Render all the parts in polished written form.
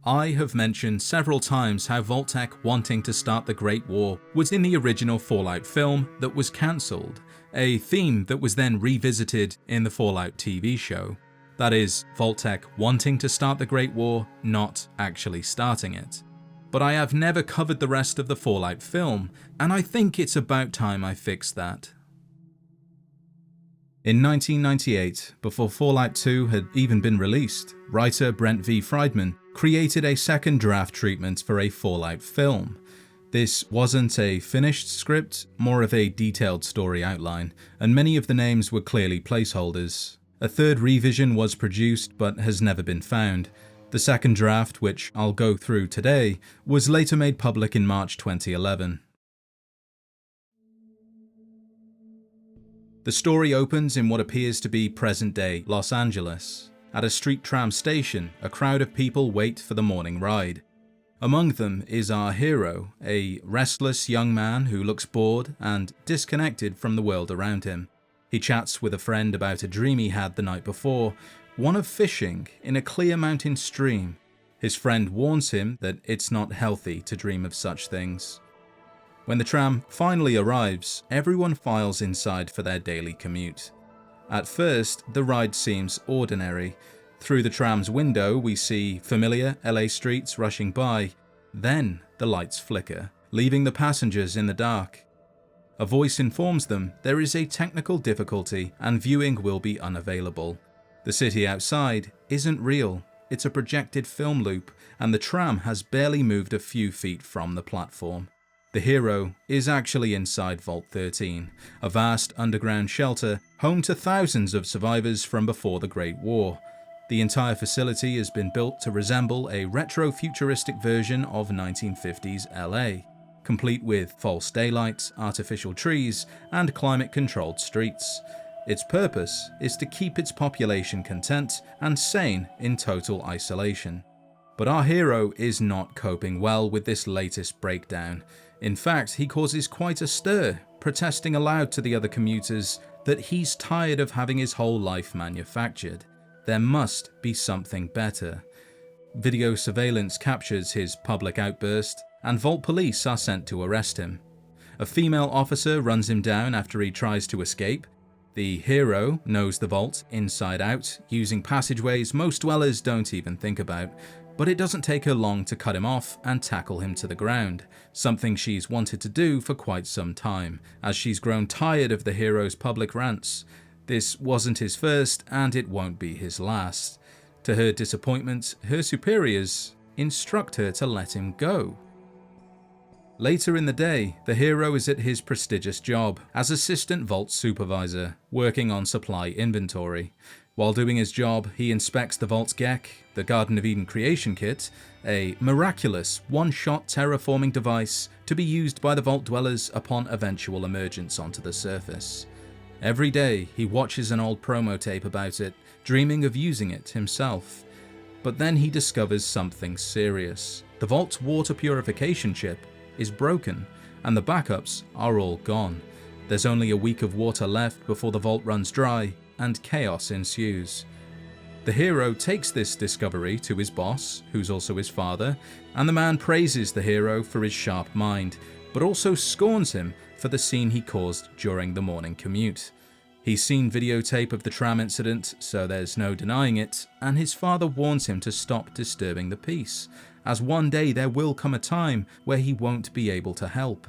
I have mentioned several times how Vault-Tec wanting to start the Great War was in the original Fallout film that was cancelled, a theme that was then revisited in the Fallout TV show. That is, Vault-Tec wanting to start the Great War, not actually starting it. But I have never covered the rest of the Fallout film, and I think it's about time I fixed that. In 1998, before Fallout 2 had even been released, writer Brent V. Friedman created a second draft treatment for a Fallout film. This wasn't a finished script, more of a detailed story outline, and many of the names were clearly placeholders. A third revision was produced but has never been found. The second draft, which I'll go through today, was later made public in March 2011. The story opens in what appears to be present-day Los Angeles. At a street tram station, a crowd of people wait for the morning ride. Among them is our hero, a restless young man who looks bored and disconnected from the world around him. He chats with a friend about a dream he had the night before, one of fishing in a clear mountain stream. His friend warns him that it's not healthy to dream of such things. When the tram finally arrives, everyone files inside for their daily commute. At first, the ride seems ordinary. Through the tram's window, we see familiar LA streets rushing by. Then, the lights flicker, leaving the passengers in the dark. A voice informs them there is a technical difficulty and viewing will be unavailable. The city outside isn't real, it's a projected film loop, and the tram has barely moved a few feet from the platform. The hero is actually inside Vault 13, a vast underground shelter home to thousands of survivors from before the Great War. The entire facility has been built to resemble a retro-futuristic version of 1950s LA, complete with false daylight, artificial trees, and climate-controlled streets. Its purpose is to keep its population content and sane in total isolation. But our hero is not coping well with this latest breakdown. In fact, he causes quite a stir, protesting aloud to the other commuters that he's tired of having his whole life manufactured. There must be something better. Video surveillance captures his public outburst, and Vault police are sent to arrest him. A female officer runs him down after he tries to escape. The hero knows the vault inside out, using passageways most dwellers don't even think about. But it doesn't take her long to cut him off and tackle him to the ground, something she's wanted to do for quite some time, as she's grown tired of the hero's public rants. This wasn't his first, and it won't be his last. To her disappointment, her superiors instruct her to let him go. Later in the day, the hero is at his prestigious job as Assistant Vault Supervisor, working on supply inventory. While doing his job, he inspects the Vault's G.E.C.K, the Garden of Eden creation kit, a miraculous one-shot terraforming device to be used by the Vault dwellers upon eventual emergence onto the surface. Every day, he watches an old promo tape about it, dreaming of using it himself. But then he discovers something serious. The Vault's water purification chip is broken, and the backups are all gone. There's only a week of water left before the Vault runs dry, and chaos ensues. The hero takes this discovery to his boss, who's also his father, and the man praises the hero for his sharp mind, but also scorns him for the scene he caused during the morning commute. He's seen videotape of the tram incident, so there's no denying it, and his father warns him to stop disturbing the peace, as one day there will come a time where he won't be able to help.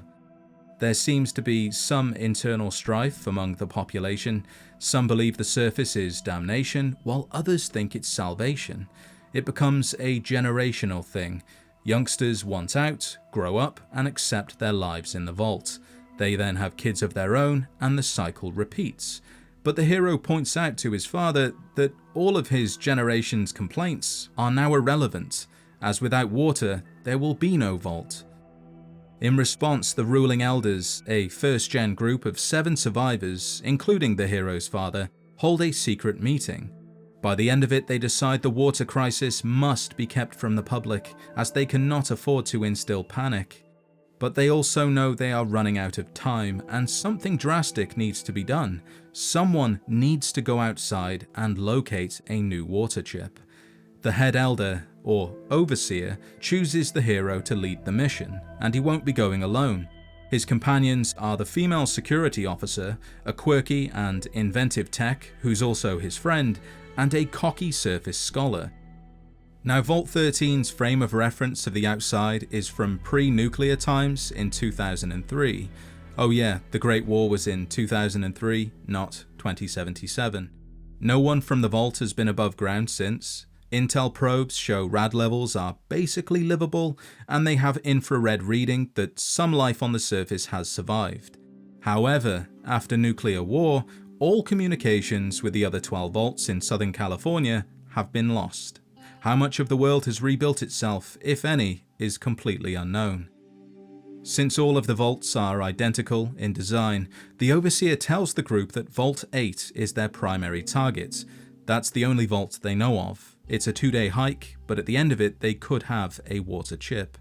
There seems to be some internal strife among the population. Some believe the surface is damnation, while others think it's salvation. It becomes a generational thing. Youngsters want out, grow up, and accept their lives in the vault. They then have kids of their own, and the cycle repeats. But the hero points out to his father that all of his generation's complaints are now irrelevant, as without water, there will be no vault. In response, the ruling elders, a first-gen group of 7 survivors, including the hero's father, hold a secret meeting. By the end of it, they decide the water crisis must be kept from the public, as they cannot afford to instill panic. But they also know they are running out of time, and something drastic needs to be done. Someone needs to go outside and locate a new water chip. The head elder, or overseer, chooses the hero to lead the mission, and he won't be going alone. His companions are the female security officer, a quirky and inventive tech who's also his friend, and a cocky surface scholar. Now, Vault 13's frame of reference of the outside is from pre-nuclear times in 2003. Oh yeah, the Great War was in 2003, not 2077. No one from the vault has been above ground since. Intel probes show rad levels are basically livable, and they have infrared reading that some life on the surface has survived. However, after nuclear war, all communications with the other 12 vaults in Southern California have been lost. How much of the world has rebuilt itself, if any, is completely unknown. Since all of the vaults are identical in design, the Overseer tells the group that Vault 8 is their primary target. That's the only vault they know of. It's a 2-day hike, but at the end of it they could have a water chip.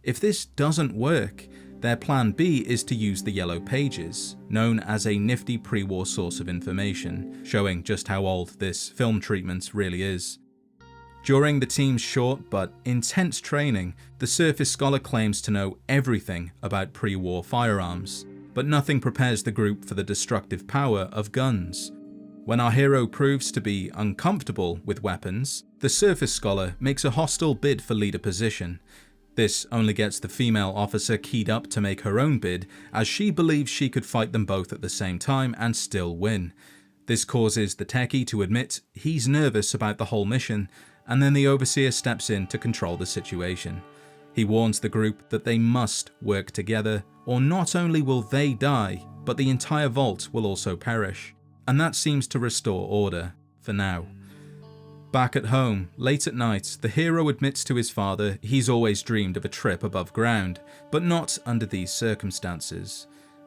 If this doesn't work, their plan B is to use the Yellow Pages, known as a nifty pre-war source of information, showing just how old this film treatment really is. During the team's short but intense training, the surface scholar claims to know everything about pre-war firearms, but nothing prepares the group for the destructive power of guns. When our hero proves to be uncomfortable with weapons, the surface scholar makes a hostile bid for leader position. This only gets the female officer keyed up to make her own bid, as she believes she could fight them both at the same time and still win. This causes the techie to admit he's nervous about the whole mission, and then the Overseer steps in to control the situation. He warns the group that they must work together, or not only will they die, but the entire vault will also perish. And that seems to restore order, for now. Back at home, late at night, the hero admits to his father he's always dreamed of a trip above ground, but not under these circumstances.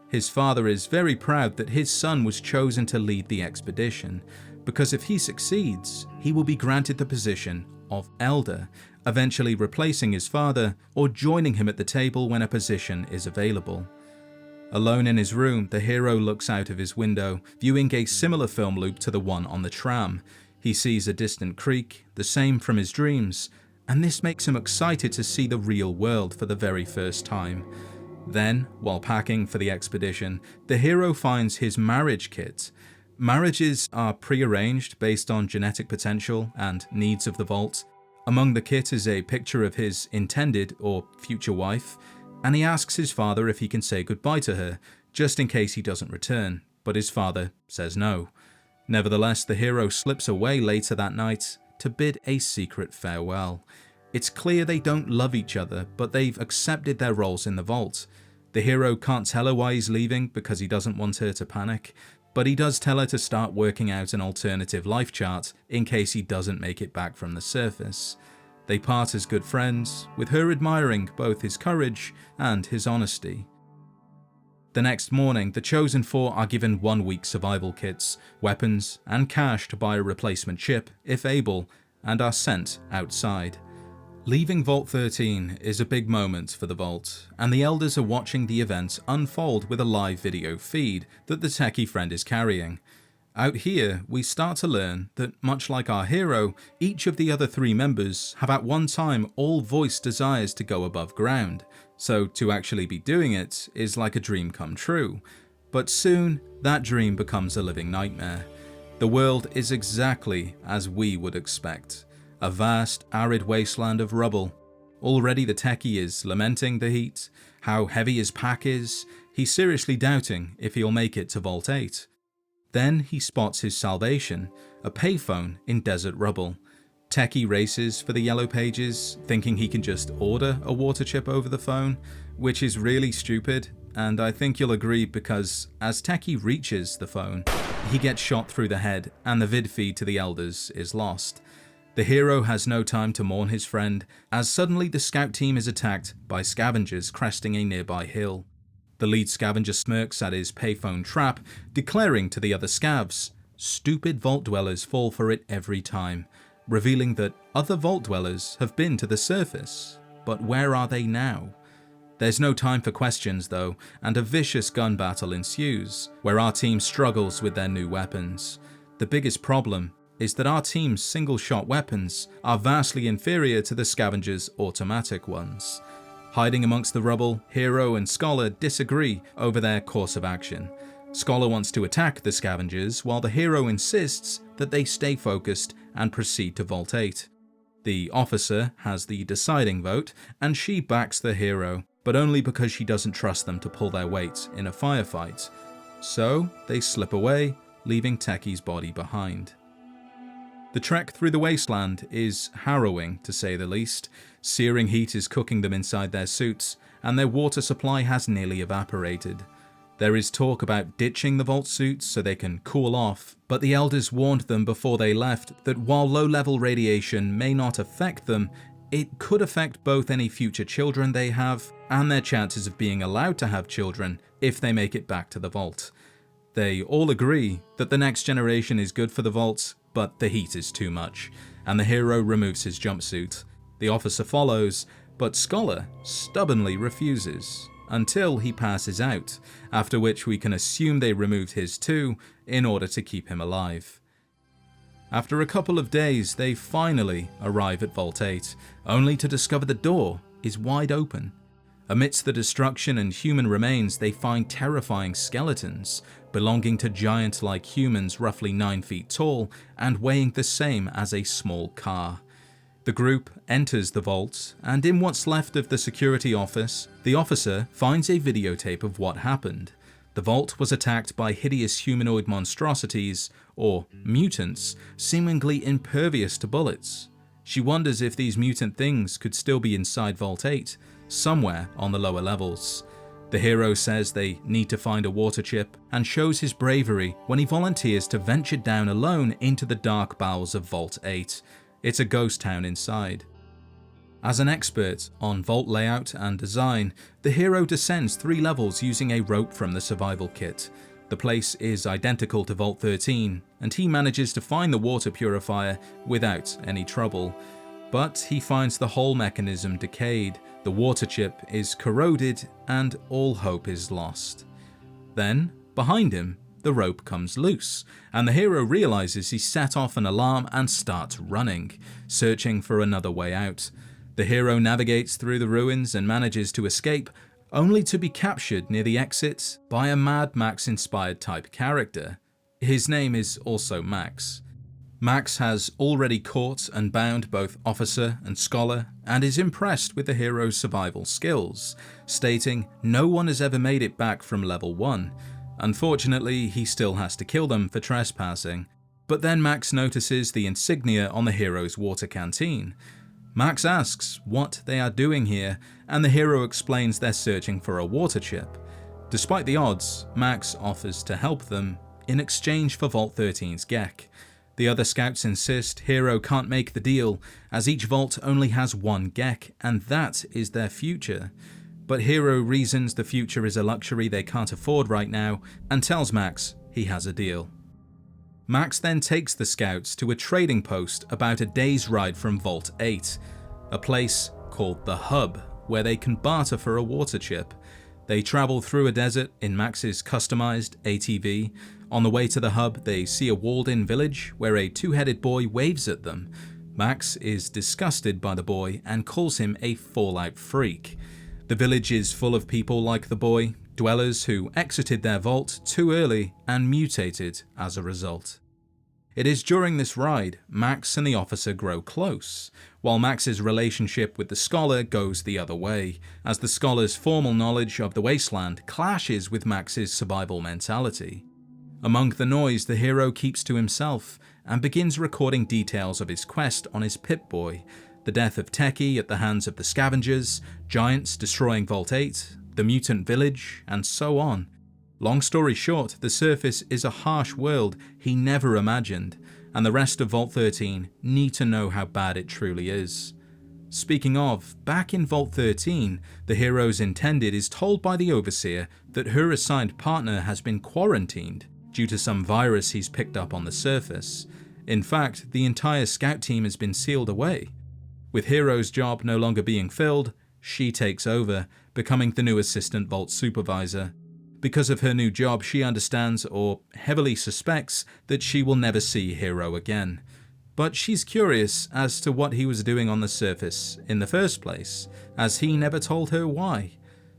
His father is very proud that his son was chosen to lead the expedition, because if he succeeds, he will be granted the position of elder, eventually replacing his father or joining him at the table when a position is available. Alone in his room, the hero looks out of his window, viewing a similar film loop to the one on the tram. He sees a distant creek, the same from his dreams, and this makes him excited to see the real world for the very first time. Then, while packing for the expedition, the hero finds his marriage kit. Marriages are pre-arranged based on genetic potential and needs of the vault. Among the kit is a picture of his intended or future wife, and he asks his father if he can say goodbye to her, just in case he doesn't return, but his father says no. Nevertheless, the hero slips away later that night to bid a secret farewell. It's clear they don't love each other, but they've accepted their roles in the vault. The hero can't tell her why he's leaving because he doesn't want her to panic, but he does tell her to start working out an alternative life chart in case he doesn't make it back from the surface. They part as good friends, with her admiring both his courage and his honesty. The next morning, the Chosen Four are given 1-week survival kits, weapons, and cash to buy a replacement chip, if able, and are sent outside. Leaving Vault 13 is a big moment for the Vault, and the Elders are watching the event unfold with a live video feed that the techie friend is carrying. Out here, we start to learn that, much like our hero, each of the other 3 members have at one time all voiced desires to go above ground, so to actually be doing it is like a dream come true. But soon, that dream becomes a living nightmare. The world is exactly as we would expect. A vast, arid wasteland of rubble. Already the techie is lamenting the heat, how heavy his pack is. He's seriously doubting if he'll make it to Vault 8. Then he spots his salvation, a payphone in desert rubble. Techie races for the Yellow Pages, thinking he can just order a water chip over the phone, which is really stupid, and I think you'll agree because as Techie reaches the phone, he gets shot through the head and the vid feed to the Elders is lost. The hero has no time to mourn his friend, as suddenly the scout team is attacked by scavengers cresting a nearby hill. The lead scavenger smirks at his payphone trap, declaring to the other scavs, "Stupid vault dwellers fall for it every time," revealing that other vault dwellers have been to the surface. But where are they now? There's no time for questions though, and a vicious gun battle ensues, where our team struggles with their new weapons. The biggest problem is that our team's single-shot weapons are vastly inferior to the scavengers' automatic ones. Hiding amongst the rubble, Hero and Scholar disagree over their course of action. Scholar wants to attack the scavengers, while the Hero insists that they stay focused and proceed to Vault 8. The officer has the deciding vote, and she backs the Hero, but only because she doesn't trust them to pull their weight in a firefight. So they slip away, leaving Techie's body behind. The trek through the wasteland is harrowing, to say the least. Searing heat is cooking them inside their suits, and their water supply has nearly evaporated. There is talk about ditching the vault suits so they can cool off, but the elders warned them before they left that while low-level radiation may not affect them, it could affect both any future children they have and their chances of being allowed to have children if they make it back to the vault. They all agree that the next generation is good for the vault, but the heat is too much, and the Hero removes his jumpsuit. The officer follows, but Scholar stubbornly refuses, until he passes out, after which we can assume they removed his too in order to keep him alive. After a couple of days, they finally arrive at Vault 8, only to discover the door is wide open. Amidst the destruction and human remains, they find terrifying skeletons belonging to giant-like humans roughly 9 feet tall and weighing the same as a small car. The group enters the vault, and in what's left of the security office, the officer finds a videotape of what happened. The vault was attacked by hideous humanoid monstrosities, or mutants, seemingly impervious to bullets. She wonders if these mutant things could still be inside Vault 8, somewhere on the lower levels. The Hero says they need to find a water chip, and shows his bravery when he volunteers to venture down alone into the dark bowels of Vault 8. It's a ghost town inside. As an expert on vault layout and design, the Hero descends 3 levels using a rope from the survival kit. The place is identical to Vault 13, and he manages to find the water purifier without any trouble. But he finds the whole mechanism decayed, the water chip is corroded, and all hope is lost. Then, behind him, the rope comes loose, and the Hero realizes he's set off an alarm and starts running, searching for another way out. The Hero navigates through the ruins and manages to escape, only to be captured near the exit by a Mad Max-inspired type character. His name is also Max. Max has already caught and bound both Officer and Scholar, and is impressed with the Hero's survival skills, stating no one has ever made it back from level 1. Unfortunately, he still has to kill them for trespassing, but then Max notices the insignia on the Hero's water canteen. Max asks what they are doing here, and the Hero explains they're searching for a water chip. Despite the odds, Max offers to help them in exchange for Vault 13's G.E.C.K. The other scouts insist Hero can't make the deal, as each vault only has one G.E.C.K, and that is their future. But Hero reasons the future is a luxury they can't afford right now, and tells Max he has a deal. Max then takes the scouts to a trading post about a day's ride from Vault 8, a place called the Hub, where they can barter for a water chip. They travel through a desert in Max's customized ATV. On the way to the hub, they see a walled-in village where a 2-headed boy waves at them. Max is disgusted by the boy and calls him a Fallout freak. The village is full of people like the boy, dwellers who exited their vault too early and mutated as a result. It is during this ride Max and the officer grow close, while Max's relationship with the Scholar goes the other way, as the Scholar's formal knowledge of the wasteland clashes with Max's survival mentality. Among the noise, the Hero keeps to himself and begins recording details of his quest on his Pip-Boy, the death of Techie at the hands of the scavengers, giants destroying Vault 8, the mutant village, and so on. Long story short, the surface is a harsh world he never imagined, and the rest of Vault 13 need to know how bad it truly is. Speaking of, back in Vault 13, the Hero's intended is told by the Overseer that her assigned partner has been quarantined due to some virus he's picked up on the surface. In fact, the entire scout team has been sealed away. With Hero's job no longer being filled, she takes over, becoming the new Assistant Vault Supervisor. Because of her new job, she understands or heavily suspects that she will never see Hero again. But she's curious as to what he was doing on the surface in the first place, as he never told her why.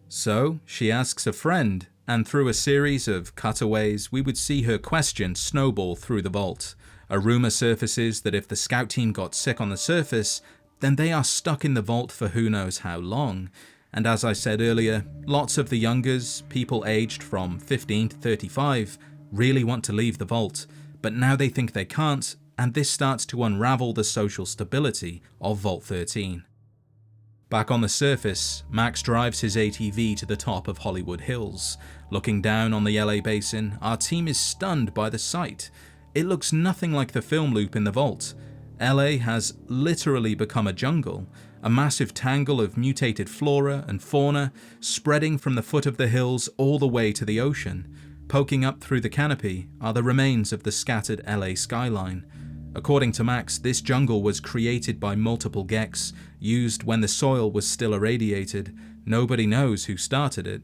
So she asks a friend, and through a series of cutaways, we would see her question snowball through the vault. A rumor surfaces that if the scout team got sick on the surface, then they are stuck in the vault for who knows how long. And as I said earlier, lots of the youngers, people aged from 15 to 35, really want to leave the vault, but now they think they can't, and this starts to unravel the social stability of Vault 13. Back on the surface, Max drives his ATV to the top of Hollywood Hills. Looking down on the LA basin, our team is stunned by the sight. It looks nothing like the film loop in the vault. LA has literally become a jungle, a massive tangle of mutated flora and fauna spreading from the foot of the hills all the way to the ocean. Poking up through the canopy are the remains of the scattered LA skyline. According to Max, this jungle was created by multiple G.E.C.K s, used when the soil was still irradiated. Nobody knows who started it.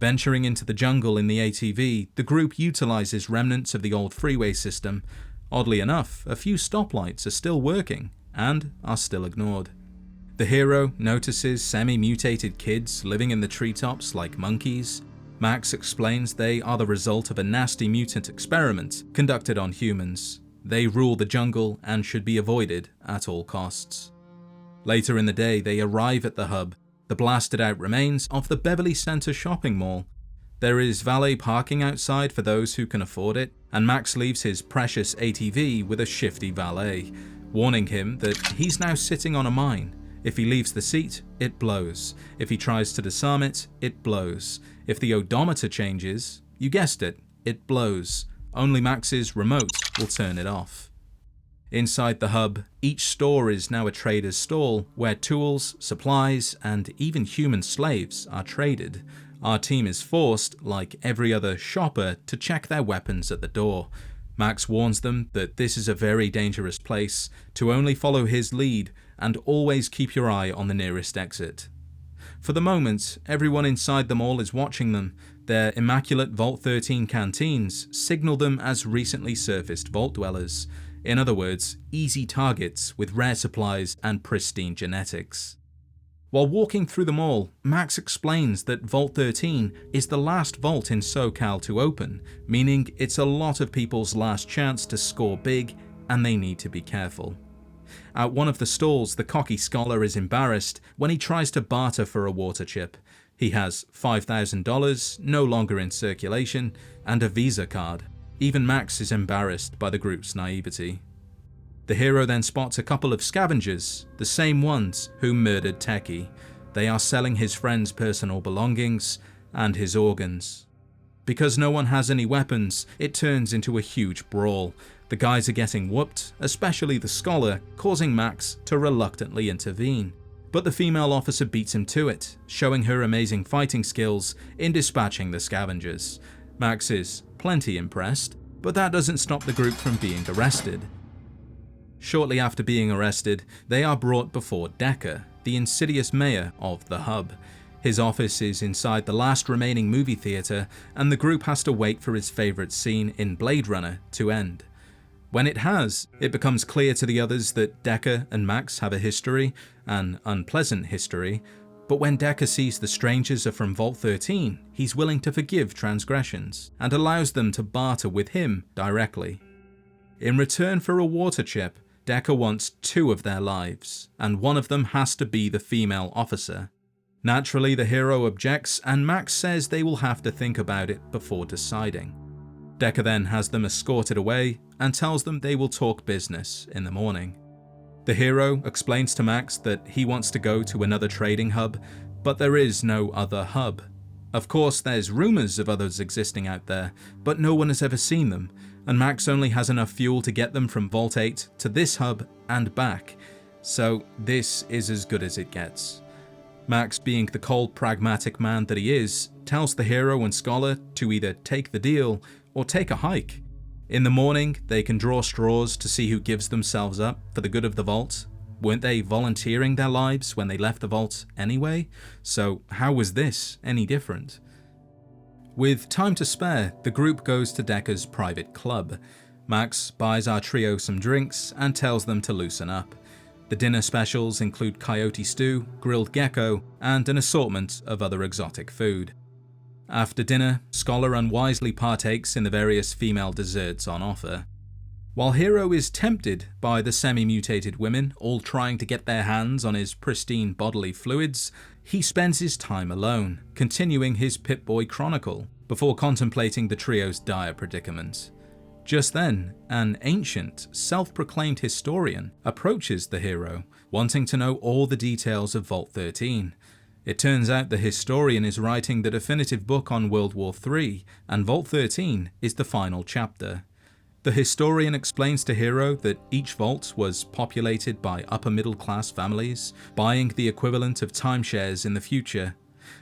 Venturing into the jungle in the ATV, the group utilizes remnants of the old freeway system. Oddly enough, a few stoplights are still working, and are still ignored. The hero notices semi-mutated kids living in the treetops like monkeys. Max explains they are the result of a nasty mutant experiment conducted on humans. They rule the jungle and should be avoided at all costs. Later in the day, they arrive at the hub, the blasted out remains of the Beverly Center shopping mall. There is valet parking outside for those who can afford it, and Max leaves his precious ATV with a shifty valet, warning him that he's now sitting on a mine. If he leaves the seat, it blows. If he tries to disarm it, it blows. If the odometer changes, you guessed it, it blows. Only Max's remote will turn it off. Inside the hub, each store is now a trader's stall where tools, supplies, and even human slaves are traded. Our team is forced, like every other shopper, to check their weapons at the door. Max warns them that this is a very dangerous place, to only follow his lead and always keep your eye on the nearest exit. For the moment, everyone inside the mall is watching them. Their immaculate Vault 13 canteens signal them as recently surfaced vault dwellers. In other words, easy targets with rare supplies and pristine genetics. While walking through the mall, Max explains that Vault 13 is the last vault in SoCal to open, meaning it's a lot of people's last chance to score big, and they need to be careful. At one of the stalls, the cocky scholar is embarrassed when he tries to barter for a water chip. He has $5,000, no longer in circulation, and a Visa card. Even Max is embarrassed by the group's naivety. The hero then spots a couple of scavengers, the same ones who murdered Techie. They are selling his friend's personal belongings and his organs. Because no one has any weapons, it turns into a huge brawl. The guys are getting whooped, especially the scholar, causing Max to reluctantly intervene. But the female officer beats him to it, showing her amazing fighting skills in dispatching the scavengers. Max is plenty impressed, but that doesn't stop the group from being arrested. Shortly after being arrested, they are brought before G.E.C.K, the insidious mayor of the hub. His office is inside the last remaining movie theater, and the group has to wait for his favorite scene in Blade Runner to end. When it has, it becomes clear to the others that G.E.C.K and Max have a history, an unpleasant history, but when G.E.C.K sees the strangers are from Vault 13, he's willing to forgive transgressions, and allows them to barter with him directly. In return for a water chip, G.E.C.K wants 2 of their lives, and one of them has to be the female officer. Naturally, the hero objects, and Max says they will have to think about it before deciding. G.E.C.K then has them escorted away, and tells them they will talk business in the morning. The hero explains to Max that he wants to go to another trading hub, but there is no other hub. Of course, there's rumors of others existing out there, but no one has ever seen them, and Max only has enough fuel to get them from Vault 8 to this hub and back, so this is as good as it gets. Max, being the cold, pragmatic man that he is, tells the hero and scholar to either take the deal or take a hike. In the morning, they can draw straws to see who gives themselves up for the good of the vault. Weren't they volunteering their lives when they left the vault anyway? So how was this any different? With time to spare, the group goes to Decker's private club. Max buys our trio some drinks and tells them to loosen up. The dinner specials include coyote stew, grilled gecko, and an assortment of other exotic food. After dinner, Scholar unwisely partakes in the various female desserts on offer. While Hero is tempted by the semi-mutated women all trying to get their hands on his pristine bodily fluids, he spends his time alone, continuing his Pip-Boy chronicle, before contemplating the trio's dire predicament. Just then, an ancient, self-proclaimed historian approaches the hero, wanting to know all the details of Vault 13. It turns out the historian is writing the definitive book on World War III, and Vault 13 is the final chapter. The historian explains to Hero that each vault was populated by upper-middle-class families, buying the equivalent of timeshares in the future.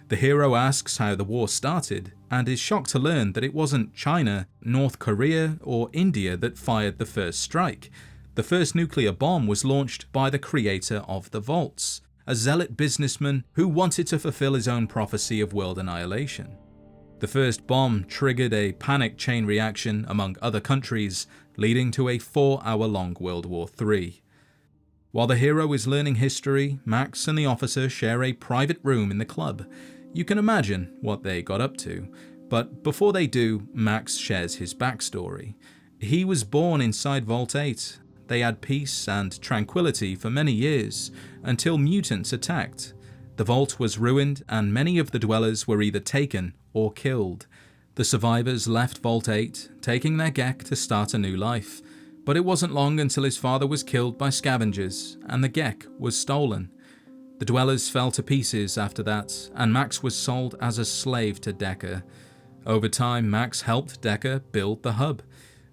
The hero asks how the war started, and is shocked to learn that it wasn't China, North Korea, or India that fired the first strike. The first nuclear bomb was launched by the creator of the vaults, a zealot businessman who wanted to fulfill his own prophecy of world annihilation. The first bomb triggered a panic chain reaction among other countries, leading to a 4-hour-long World War III. While the hero is learning history, Max and the officer share a private room in the club. You can imagine what they got up to, but before they do, Max shares his backstory. He was born inside Vault 8. They had peace and tranquility for many years, until mutants attacked. The vault was ruined and many of the dwellers were either taken or killed. The survivors left Vault 8, taking their G.E.C.K to start a new life. But it wasn't long until his father was killed by scavengers, and the G.E.C.K was stolen. The dwellers fell to pieces after that, and Max was sold as a slave to Decker. Over time, Max helped Decker build the hub.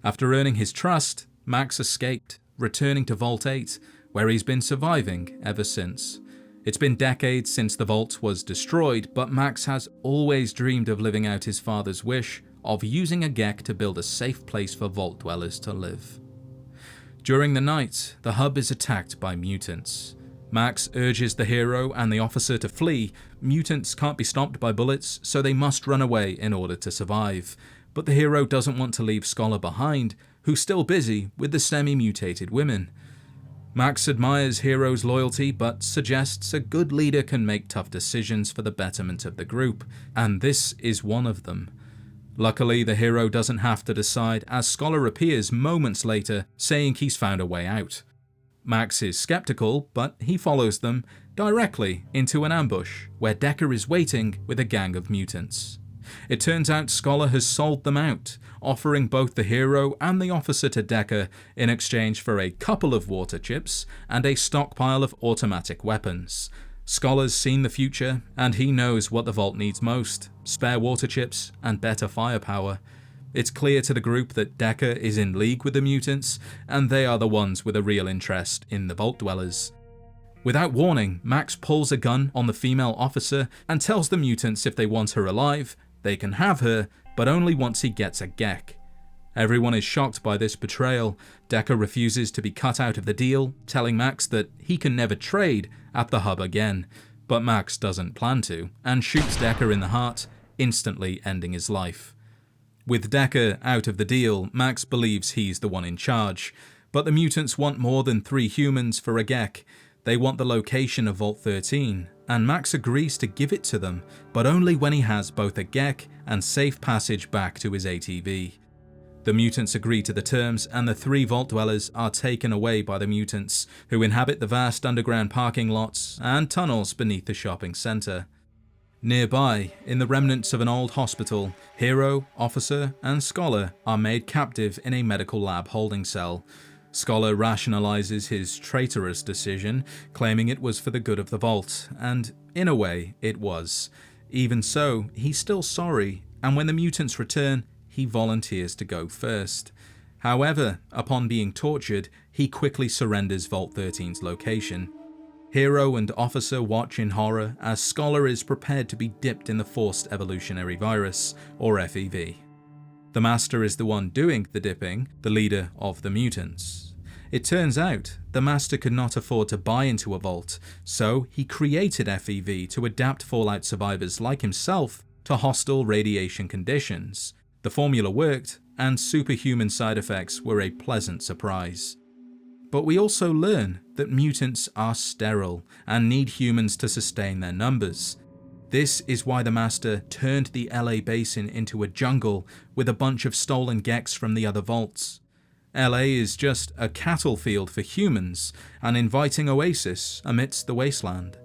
After earning his trust, Max escaped, returning to Vault 8, where he's been surviving ever since. It's been decades since the vault was destroyed, but Max has always dreamed of living out his father's wish of using a G.E.C.K to build a safe place for vault dwellers to live. During the night, the hub is attacked by mutants. Max urges the hero and the officer to flee. Mutants can't be stopped by bullets, so they must run away in order to survive. But the hero doesn't want to leave Scholar behind, who's still busy with the semi-mutated women. Max admires Hero's loyalty, but suggests a good leader can make tough decisions for the betterment of the group, and this is one of them. Luckily, the hero doesn't have to decide, as Scholar appears moments later, saying he's found a way out. Max is skeptical, but he follows them directly into an ambush, where Decker is waiting with a gang of mutants. It turns out Scholar has sold them out, offering both the hero and the officer to Decker in exchange for a couple of water chips and a stockpile of automatic weapons. Scholar's seen the future, and he knows what the vault needs most: spare water chips and better firepower. It's clear to the group that Decker is in league with the mutants, and they are the ones with a real interest in the vault dwellers. Without warning, Max pulls a gun on the female officer and tells the mutants if they want her alive, they can have her, but only once he gets a G.E.C.K. Everyone is shocked by this betrayal. Decker refuses to be cut out of the deal, telling Max that he can never trade at the hub again. But Max doesn't plan to, and shoots Decker in the heart, instantly ending his life. With Decker out of the deal, Max believes he's the one in charge. But the mutants want more than 3 humans for a G.E.C.K. They want the location of Vault 13, and Max agrees to give it to them, but only when he has both a G.E.C.K and safe passage back to his ATV. The mutants agree to the terms, and the 3 vault dwellers are taken away by the mutants, who inhabit the vast underground parking lots and tunnels beneath the shopping centre. Nearby, in the remnants of an old hospital, hero, officer, and Scholar are made captive in a medical lab holding cell. Scholar rationalizes his traitorous decision, claiming it was for the good of the vault, and in a way, it was. Even so, he's still sorry, and when the mutants return, he volunteers to go first. However, upon being tortured, he quickly surrenders Vault 13's location. Hero and officer watch in horror as Scholar is prepared to be dipped in the forced evolutionary virus, or FEV. The Master is the one doing the dipping, the leader of the mutants. It turns out, the Master could not afford to buy into a vault, so he created FEV to adapt Fallout survivors like himself to hostile radiation conditions. The formula worked, and superhuman side effects were a pleasant surprise. But we also learn that mutants are sterile and need humans to sustain their numbers. This is why the Master turned the LA basin into a jungle with a bunch of stolen G.E.Ks from the other vaults. LA is just a cattle field for humans, an inviting oasis amidst the wasteland.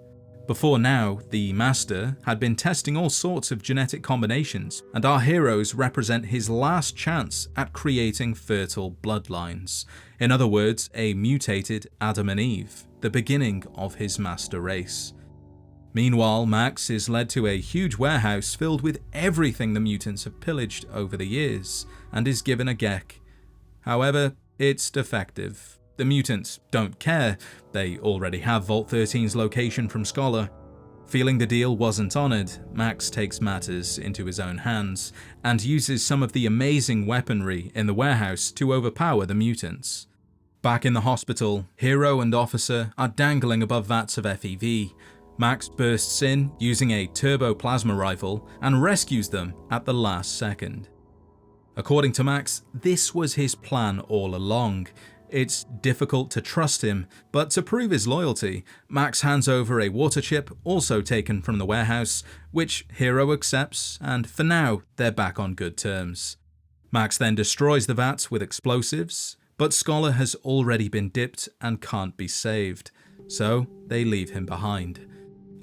Before now, the Master had been testing all sorts of genetic combinations, and our heroes represent his last chance at creating fertile bloodlines. In other words, a mutated Adam and Eve, the beginning of his Master race. Meanwhile, Max is led to a huge warehouse filled with everything the mutants have pillaged over the years, and is given a G.E.C.K. However, it's defective. The mutants don't care, they already have Vault 13's location from Scholar. Feeling the deal wasn't honoured, Max takes matters into his own hands, and uses some of the amazing weaponry in the warehouse to overpower the mutants. Back in the hospital, Hero and Officer are dangling above vats of FEV. Max bursts in using a turbo plasma rifle and rescues them at the last second. According to Max, this was his plan all along. It's difficult to trust him, but to prove his loyalty, Max hands over a water chip also taken from the warehouse, which Hero accepts, and for now, they're back on good terms. Max then destroys the vats with explosives, but Scholar has already been dipped and can't be saved, so they leave him behind.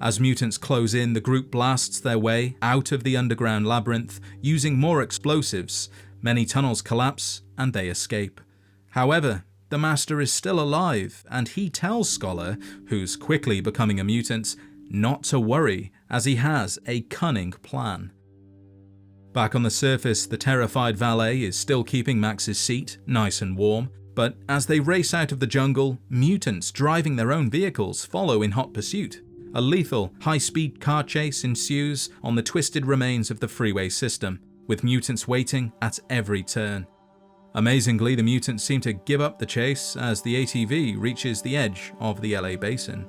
As mutants close in, the group blasts their way out of the underground labyrinth using more explosives. Many tunnels collapse, and they escape. However, the Master is still alive, and he tells Scholar, who's quickly becoming a mutant, not to worry, as he has a cunning plan. Back on the surface, the terrified valet is still keeping Max's seat nice and warm, but as they race out of the jungle, mutants driving their own vehicles follow in hot pursuit. A lethal, high-speed car chase ensues on the twisted remains of the freeway system, with mutants waiting at every turn. Amazingly, the mutants seem to give up the chase as the ATV reaches the edge of the LA basin.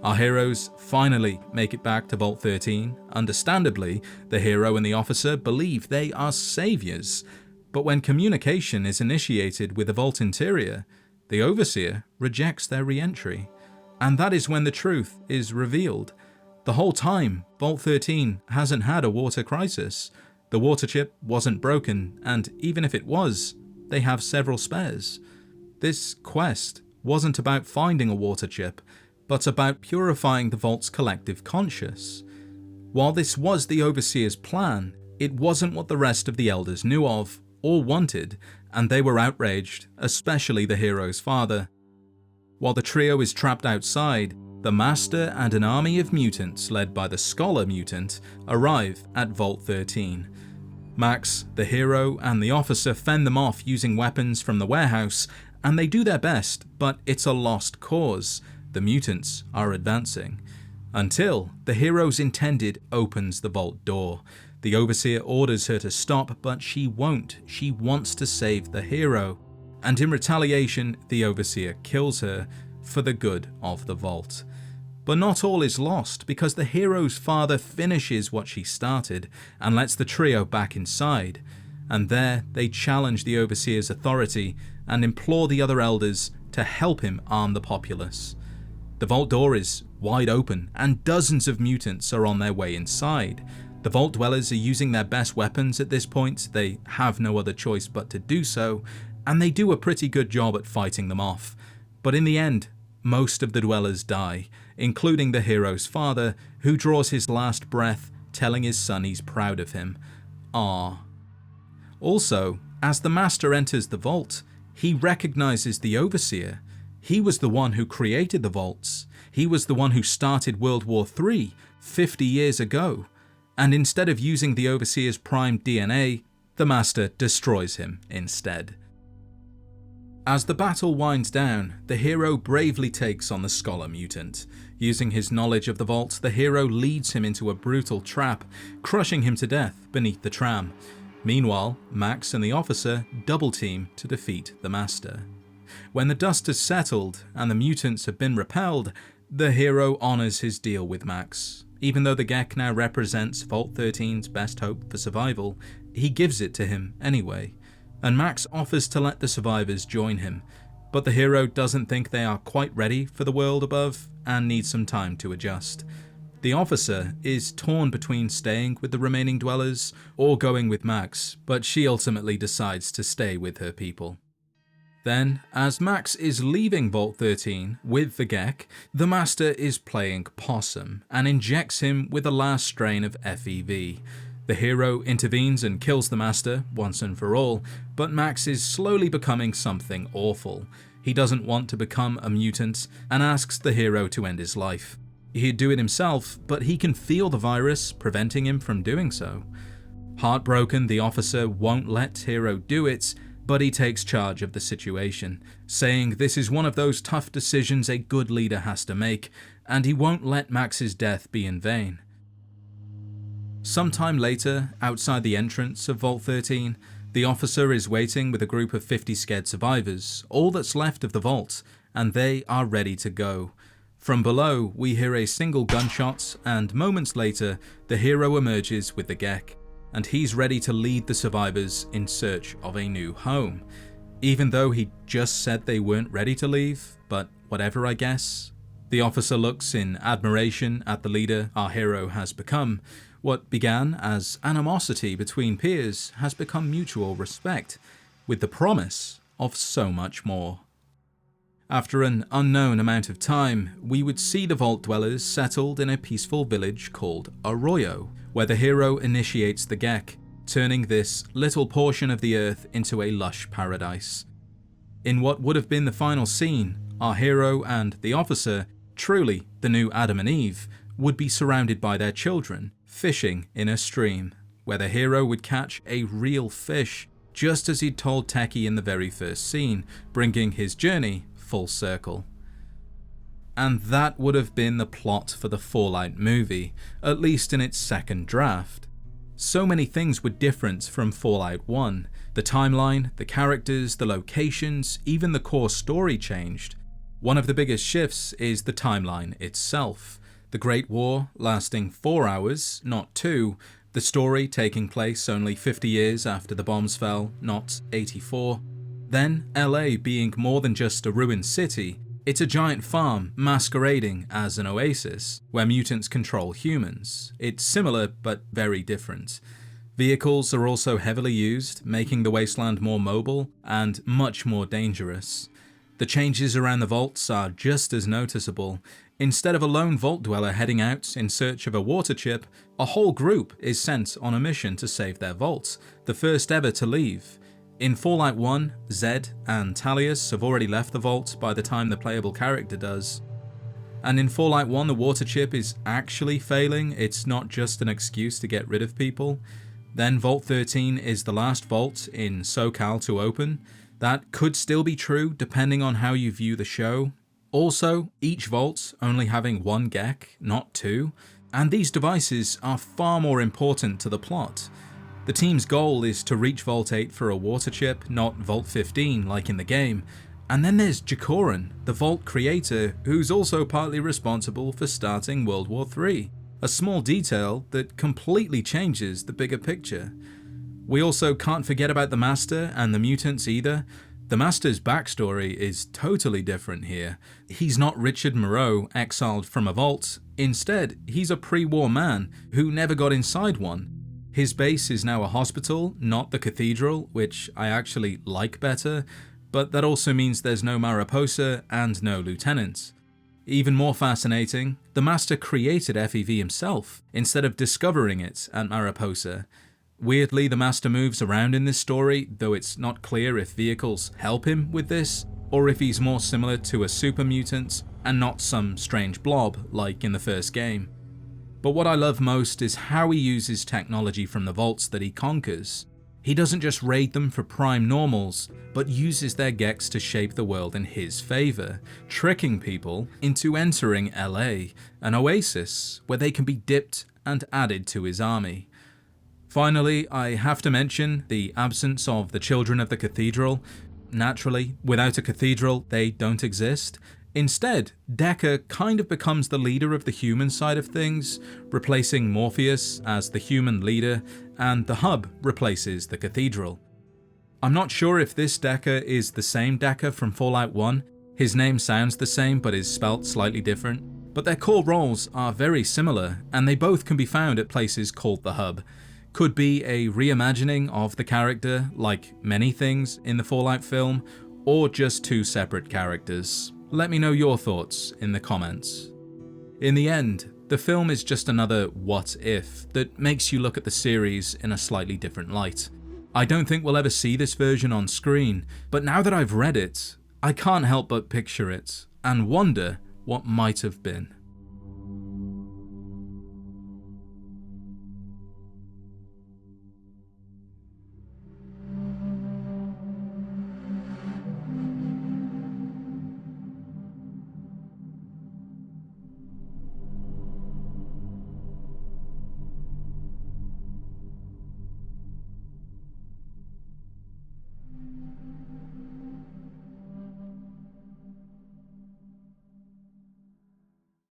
Our heroes finally make it back to Vault 13. Understandably, the hero and the officer believe they are saviors, but when communication is initiated with the vault interior, the overseer rejects their re-entry. And that is when the truth is revealed. The whole time, Vault 13 hasn't had a water crisis. The water chip wasn't broken, and even if it was, they have several spares. This quest wasn't about finding a water chip, but about purifying the Vault's collective conscious. While this was the Overseer's plan, it wasn't what the rest of the Elders knew of or wanted, and they were outraged, especially the hero's father. While the trio is trapped outside, the Master and an army of mutants led by the Scholar mutant arrive at Vault 13. Max, the hero, and the officer fend them off using weapons from the warehouse, and they do their best, but it's a lost cause. The mutants are advancing. Until the hero's intended opens the vault door. The Overseer orders her to stop, but she won't. She wants to save the hero. And in retaliation, the Overseer kills her for the good of the vault. But not all is lost, because the hero's father finishes what she started and lets the trio back inside. And there they challenge the Overseer's authority and implore the other elders to help him arm the populace. The vault door is wide open and dozens of mutants are on their way inside. The vault dwellers are using their best weapons at this point. They have no other choice but to do so, and they do a pretty good job at fighting them off. But in the end, most of the dwellers die, including the hero's father, who draws his last breath, telling his son he's proud of him. Ah. Also, as the Master enters the vault, he recognizes the Overseer. He was the one who created the vaults. He was the one who started World War III 50 years ago. And instead of using the Overseer's primed DNA, the Master destroys him instead. As the battle winds down, the hero bravely takes on the Scholar mutant. Using his knowledge of the vault, the hero leads him into a brutal trap, crushing him to death beneath the tram. Meanwhile, Max and the officer double team to defeat the Master. When the dust has settled and the mutants have been repelled, the hero honors his deal with Max. even though the G.E.C.K now represents Vault 13's best hope for survival, he gives it to him anyway, and Max offers to let the survivors join him, but the hero doesn't think they are quite ready for the world above and needs some time to adjust. The officer is torn between staying with the remaining dwellers or going with Max, but she ultimately decides to stay with her people. Then, as Max is leaving Vault 13 with the G.E.C.K, the Master is playing possum and injects him with the last strain of FEV. The hero intervenes and kills the Master once and for all, but Max is slowly becoming something awful. He doesn't want to become a mutant and asks the hero to end his life. He'd do it himself, but he can feel the virus preventing him from doing so. Heartbroken, the officer won't let hero do it, but he takes charge of the situation, saying this is one of those tough decisions a good leader has to make, and he won't let Max's death be in vain. Sometime later, outside the entrance of Vault 13, the officer is waiting with a group of 50 scared survivors, all that's left of the vault, and they are ready to go. From below, we hear a single gunshot, and moments later, the hero emerges with the G.E.C.K, and he's ready to lead the survivors in search of a new home. Even though he just said they weren't ready to leave, but whatever, I guess. The officer looks in admiration at the leader our hero has become. What began as animosity between peers has become mutual respect, with the promise of so much more. After an unknown amount of time, we would see the Vault dwellers settled in a peaceful village called Arroyo, where the hero initiates the G.E.C.K, turning this little portion of the earth into a lush paradise. In what would have been the final scene, our hero and the officer, truly the new Adam and Eve, would be surrounded by their children, fishing in a stream, where the hero would catch a real fish, just as he'd told Techie in the very first scene, bringing his journey full circle. And that would have been the plot for the Fallout movie, at least in its second draft. So many things were different from Fallout 1. The timeline, the characters, the locations, even the core story changed. One of the biggest shifts is the timeline itself. The Great War lasting 4 hours, not 2, the story taking place only 50 years after the bombs fell, not 84. Then LA being more than just a ruined city, it's a giant farm masquerading as an oasis, where mutants control humans. It's similar but very different. Vehicles are also heavily used, making the wasteland more mobile and much more dangerous. The changes around the vaults are just as noticeable. Instead of a lone vault dweller heading out in search of a water chip, a whole group is sent on a mission to save their vault, the first ever to leave. In Fallout 1, Zed and Talius have already left the vault by the time the playable character does. And in Fallout 1 the water chip is actually failing, it's not just an excuse to get rid of people. Then Vault 13 is the last vault in SoCal to open. That could still be true depending on how you view the show. Also, each vault only having one G.E.C.K, not 2, and these devices are far more important to the plot. The team's goal is to reach Vault 8 for a water chip, not Vault 15 like in the game. And then there's G.E.K, the Vault creator, who's also partly responsible for starting World War III, a small detail that completely changes the bigger picture. We also can't forget about the Master and the mutants either. The Master's backstory is totally different here. He's not Richard Moreau, exiled from a vault. Instead, he's a pre-war man who never got inside one. His base is now a hospital, not the cathedral, which I actually like better, but that also means there's no Mariposa and no lieutenants. Even more fascinating, the Master created FEV himself, instead of discovering it at Mariposa. Weirdly, the Master moves around in this story, though it's not clear if vehicles help him with this, or if he's more similar to a super mutant, and not some strange blob like in the first game. But what I love most is how he uses technology from the vaults that he conquers. He doesn't just raid them for prime normals, but uses their G.E.Ks to shape the world in his favour, tricking people into entering LA, an oasis where they can be dipped and added to his army. Finally, I have to mention the absence of the Children of the Cathedral. Naturally, without a cathedral, they don't exist. Instead, Decker kind of becomes the leader of the human side of things, replacing Morpheus as the human leader, and the hub replaces the cathedral. I'm not sure if this Decker is the same Decker from Fallout 1, his name sounds the same but is spelt slightly different, but their core roles are very similar, and they both can be found at places called the hub. Could be a reimagining of the character, like many things in the Fallout film, or just two separate characters. Let me know your thoughts in the comments. In the end, the film is just another what if that makes you look at the series in a slightly different light. I don't think we'll ever see this version on screen, but now that I've read it, I can't help but picture it and wonder what might have been.